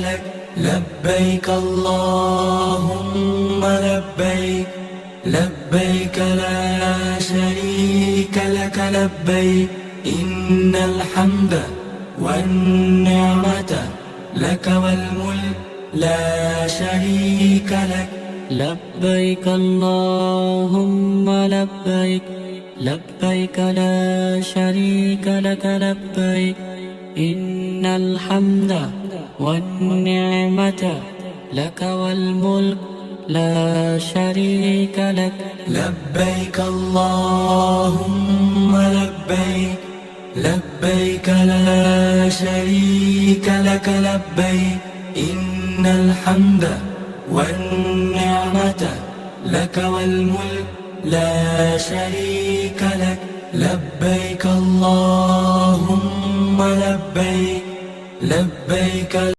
لك لبيك اللهم لبيك لبيك لا شريك لك لبيك إن الحمد والنعمة لك والملك لا شريك لك لبيك اللهم لبيك لبيك لا شريك لك لبيك إن الحمد والنعمة لك والملك لا شريك لك لبيك اللهم لبيك لبيك لا شريك لك لبيك إن الحمد والنعمة لك والملك لا شريك لك لبيك اللهم لبيك لبيك